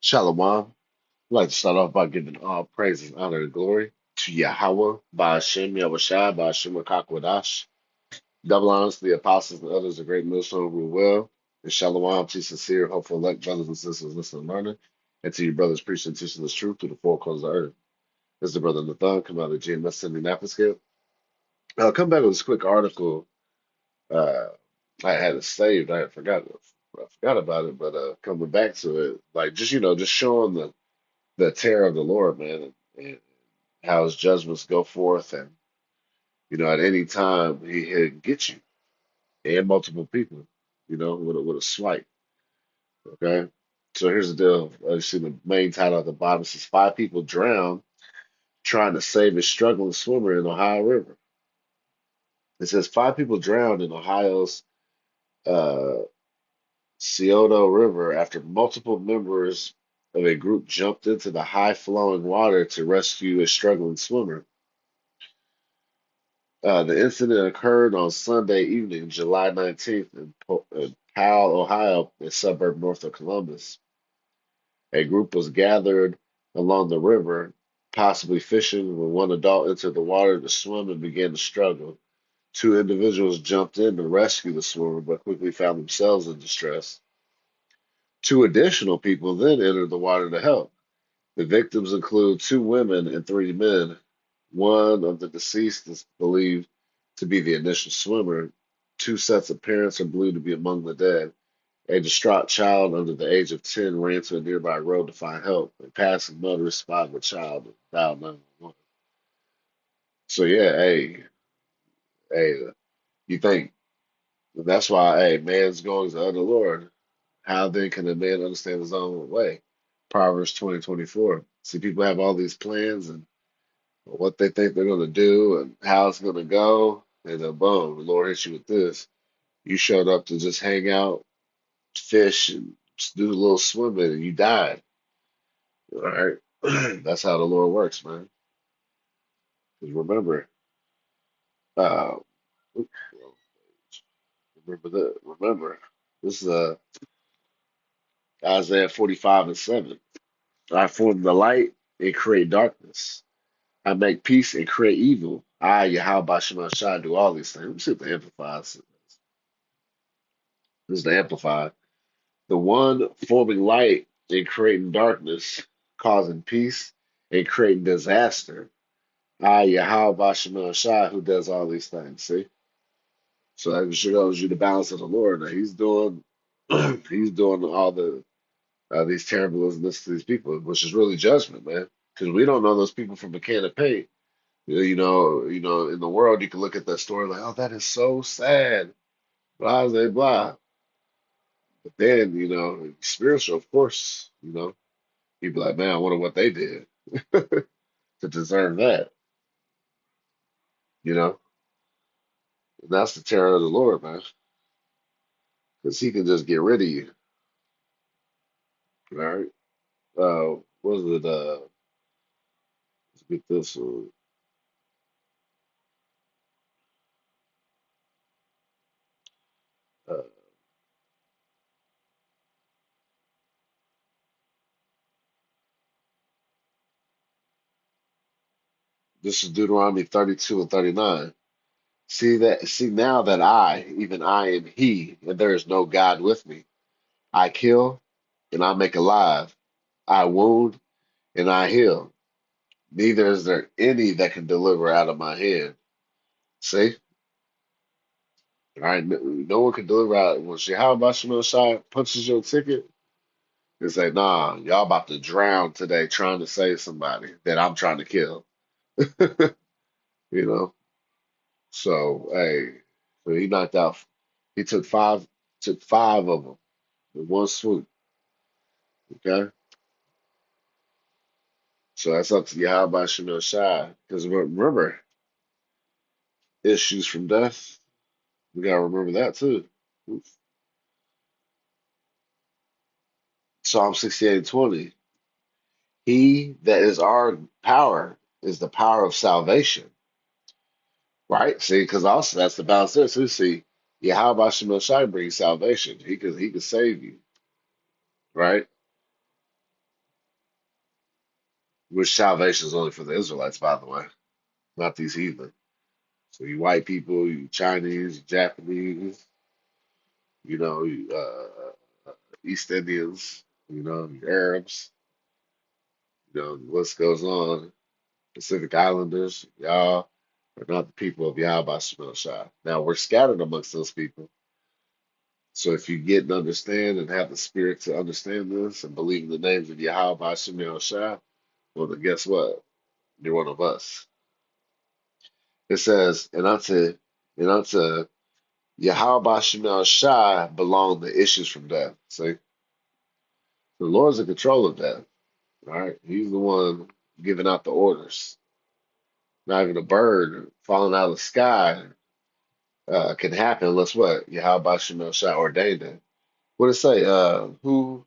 Shalom. I'd like to start off by giving all praises, honor, and glory to Yahweh, by Hashem Yahushai, by Hashem Wadash. Double honors to the apostles and others, a great millstone rule well. And Shalom to sincere, hopeful, elect brothers and sisters listening and learning, and to your brothers preaching and teaching this truth through the four corners of the earth. This is the brother Nathan, come out of GMS Indianapolis. I'll come back with this quick article. Uh, I had it saved. I forgot about it, but coming back to it, like just just showing the terror of the Lord, man, and how his judgments go forth, and at any time he'll get you and multiple people, with a swipe. Okay, so here's the deal. You see the main title at the bottom says five people drowned trying to save a struggling swimmer in Ohio River. It says five people drowned in Ohio's uh, Scioto River after multiple members of a group jumped into the high flowing water to rescue a struggling swimmer. The incident occurred on Sunday evening, July 19th, in Powell, Ohio, a suburb north of Columbus. A group was gathered along the river, possibly fishing, when one adult entered the water to swim and began to struggle. Two individuals jumped in to rescue the swimmer, but quickly found themselves in distress. Two additional people then entered the water to help. The victims include two women and three men. One of the deceased is believed to be the initial swimmer. Two sets of parents are believed to be among the dead. A distraught child under the age of 10 ran to a nearby road to find help. A passing motorist spotted the child and dialed 911. So yeah, hey, you think that's why, hey, man's going is the other Lord. How then can a man understand his own way? Proverbs 20:24. See, people have all these plans and what they think they're going to do and how it's going to go. And then, boom, the Lord hits you with this. You showed up to just hang out, fish, and just do a little swimming, and you died. All right. That's how the Lord works, man. 'Cause remember, uh, oop, remember, this is Isaiah 45:7. I form the light and create darkness. I make peace and create evil. I, Yahweh Bashima Shai, do all these things. Let me see what the Amplified says. This is the Amplified. The one forming light and creating darkness, causing peace and creating disaster. I, Yahweh Bashima Shai, who does all these things. See? So that shows you the balance of the Lord. Now he's doing he's doing all these terribleness to these people, which is really judgment, man. Because we don't know those people from a can of paint. In the world, you can look at that story like, oh, that is so sad, blah, blah, blah. But then, spiritual, of course, you'd be like, man, I wonder what they did to deserve that, you know? And that's the terror of the Lord, man, because he can just get rid of you, all right? What is it? Let's get this one. Uh, this is Deuteronomy 32 and 39. See now that I, even I am he, and there is no God with me. I kill and I make alive. I wound and I heal. Neither is there any that can deliver out of my hand. See? All right, no one can deliver out. When Yahweh Shemel Shai punches your ticket, they say, nah, y'all about to drown today trying to save somebody that I'm trying to kill. You know? So, hey, so he knocked out, he took five of them in one swoop. Okay? So that's up to Yahweh Shemel Shai. Because remember, issues from death, we got to remember that too. Psalm 68:20. He that is our power is the power of salvation, right? See, because also that's the balance there. So see, yeah, how about Shemel Shai brings salvation? He could save you, right? which salvation is only for the Israelites, by the way, not these heathen. So you white people, you Chinese, Japanese, you East Indians, you Arabs, the list goes on. Pacific Islanders, y'all are not the people of Yahweh Shemel Shai. Now we're scattered amongst those people. So if you get and understand and have the spirit to understand this and believe in the names of Yahweh Shemel Shai, well then guess what? You're one of us. It says, and unto Yahweh Shemel Shai belong the issues from death. See, the Lord's in control of that. All right, He's the one giving out the orders. Not even a bird falling out of the sky can happen unless what? Yahweh Shemel Shai ordained it. What did it say? Who?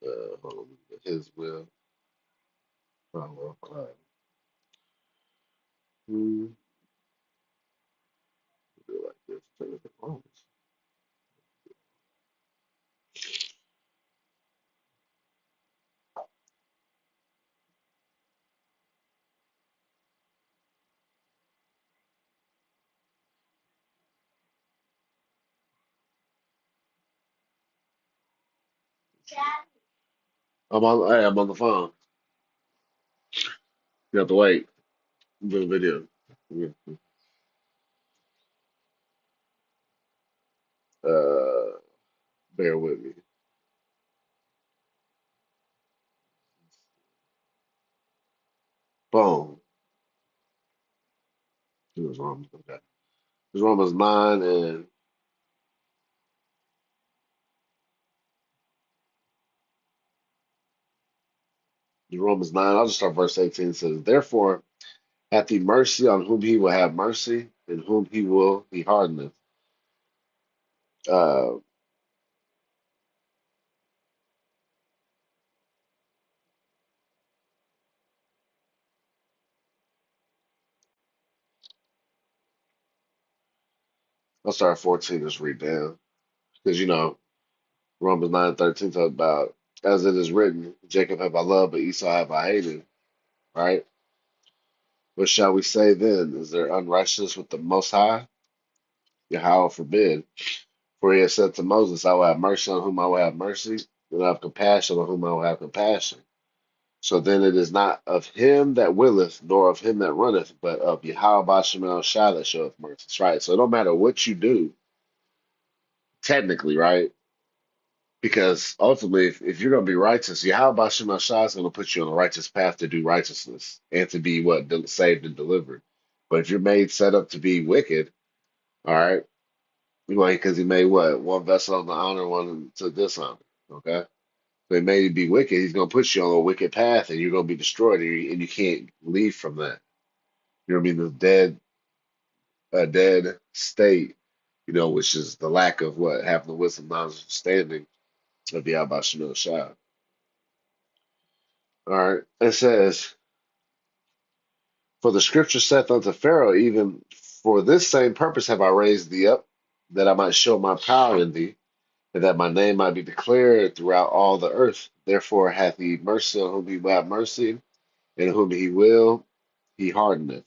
Uh, hold on, His will. Oh, well, who do it like this? Turn it on. Hey, I'm on the phone. You have to wait for the video. Yeah. Uh, bear with me. Boom. It was Romans. Okay. It was Romans 9 and Romans 9. I'll just start verse 18. It says, therefore hath he mercy on whom he will have mercy, and whom he will he hardeneth. Uh, I'll start at 14. Just read down because Romans 9:13 talk about, as it is written, Jacob have I loved, but Esau have I hated. Right? What shall we say then? Is there unrighteousness with the Most High? Yahweh forbid. For he has said to Moses, I will have mercy on whom I will have mercy, and I have compassion on whom I will have compassion. So then it is not of him that willeth, nor of him that runneth, but of Yahweh Bashem Shai that showeth mercy. Right? So it don't matter what you do, technically, right? Because ultimately, if you're going to be righteous, Yahweh Bashem Shai is going to put you on a righteous path to do righteousness and to be what? Saved and delivered. But if you're made set up to be wicked, all right, well, because he made what? One vessel on the honor, one to dishonor. Okay? So he made you be wicked. He's going to put you on a wicked path and you're going to be destroyed and you can't leave from that. You're going to be in the dead state, which is the lack of what? Having the wisdom, knowledge, understanding of the Abba Shemel Shai. All right. It says, for the scripture saith unto Pharaoh, even for this same purpose have I raised thee up, that I might show my power in thee, and that my name might be declared throughout all the earth. Therefore hath he mercy on whom he will have mercy, and whom he will he hardeneth.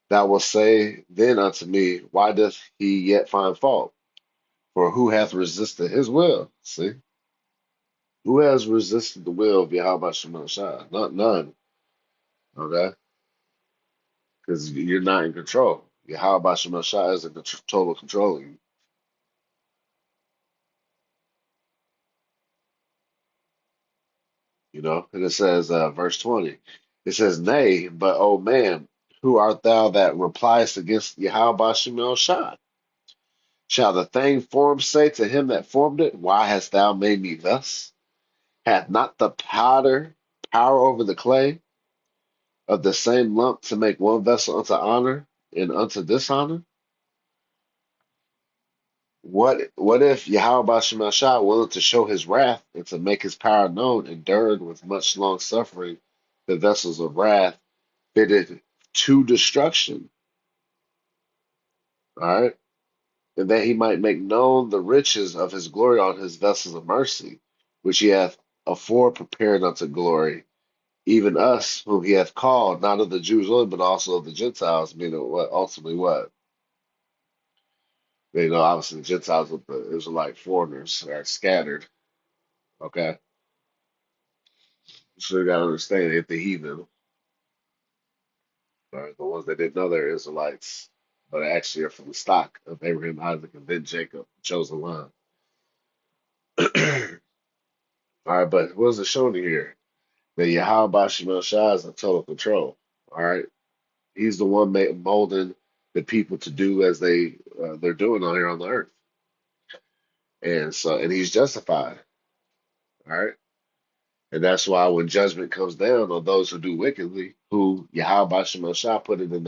Thou wilt say then unto me, why doth he yet find fault? For who hath resisted his will? See? Who has resisted the will of Yahweh Shemel Shai? Not none. Okay? Because you're not in control. Yahweh Shemel Shai is in total control of you. And it says, verse 20, it says, nay, but O man, who art thou that repliest against Yahweh Shemel Shai? Shall the thing formed say to him that formed it, why hast thou made me thus? Hath not the potter power over the clay of the same lump to make one vessel unto honor and unto dishonor? What if Yahweh Shemashah, willing to show his wrath and to make his power known, endured with much long suffering the vessels of wrath fitted to destruction, all right, and that he might make known the riches of his glory on his vessels of mercy, which he hath afore prepared unto glory, even us whom he hath called, not of the Jews only, but also of the Gentiles, meaning what ultimately what? You know, obviously the Gentiles with the Israelite foreigners are scattered. Okay. So you gotta understand if the heathen are the ones that didn't know they're Israelites, but actually are from the stock of Abraham, Isaac, and then Jacob, chosen line. All right, but what is it showing you here? That Yahweh Shemel Shah is in total control. All right. He's the one molding the people to do as they're doing on here on the earth. And he's justified. All right. And that's why when judgment comes down on those who do wickedly, who Yahweh Shema Shah put it in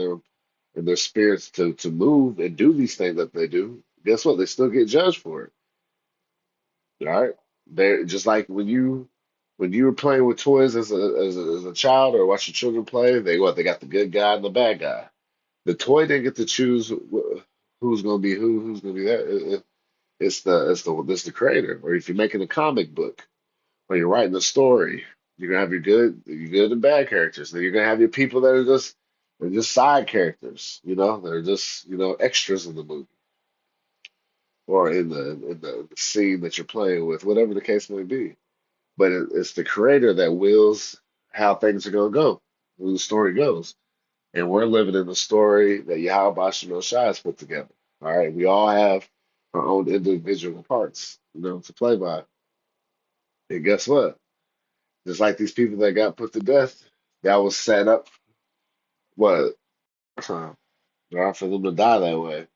their spirits to move and do these things that they do, guess what? They still get judged for it. All right. They're just like when you were playing with toys as a child or watch your children play, they got the good guy and the bad guy. The toy didn't get to choose who's gonna be who's gonna be that. It's the creator. Or if you're making a comic book, when you're writing a story, you're gonna have your good and bad characters. Then you're gonna have your people that are just they're just side characters, you know, they're just, you know, extras in the movie or in the scene that you're playing with, whatever the case may be. But it's the creator that wills how things are gonna go, where the story goes. And we're living in the story that Yahweh Bashim Shai has put together. All right, we all have our own individual parts, you know, to play by. And guess what? Just like these people that got put to death, that was set up, what, for them to die that way.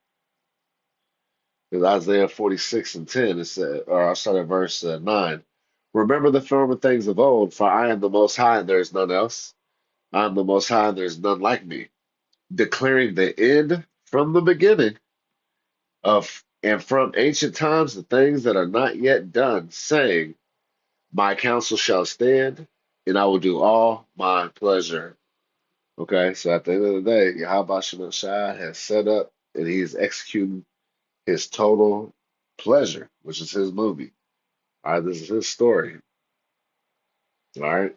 Because Isaiah 46 and 10, it said, or I'll start at verse 9. Remember the former things of old, for I am the Most High and there is none else. I am the Most High and there is none like me, declaring the end from the beginning of and from ancient times the things that are not yet done, saying, my counsel shall stand, and I will do all my pleasure. Okay, so at the end of the day, Yahweh Shem Shai has set up and he's executing his total pleasure, which is his movie. All right, this is his story. All right,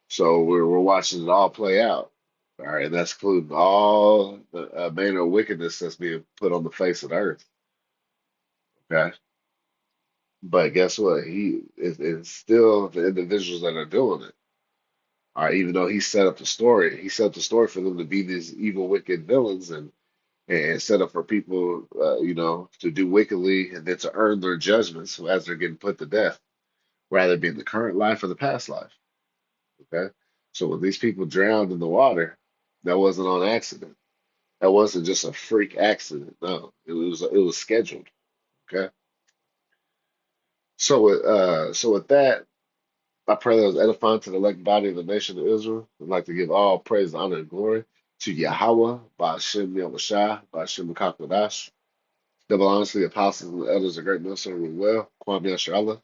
so we're watching it all play out. All right, and that's including all the manner of wickedness that's being put on the face of the earth. Okay, but guess what? He is it's still the individuals that are doing it. All right, even though he set up the story, he set up the story for them to be these evil, wicked villains and set up for people, you know, to do wickedly and then to earn their judgments as they're getting put to death, rather it be in the current life or the past life. Okay, so when these people drowned in the water, that wasn't on accident. That wasn't just a freak accident. No, it was scheduled. Okay, so with that, I pray that was edifying to the elect body of the nation of Israel. I'd like to give all praise, honor, and glory to Yahweh, Ba'ashem Yahushua, Ba'ashem Makakwadash. Double honestly, apostles and the elders of great ministry will well. Kwame Yasharallah.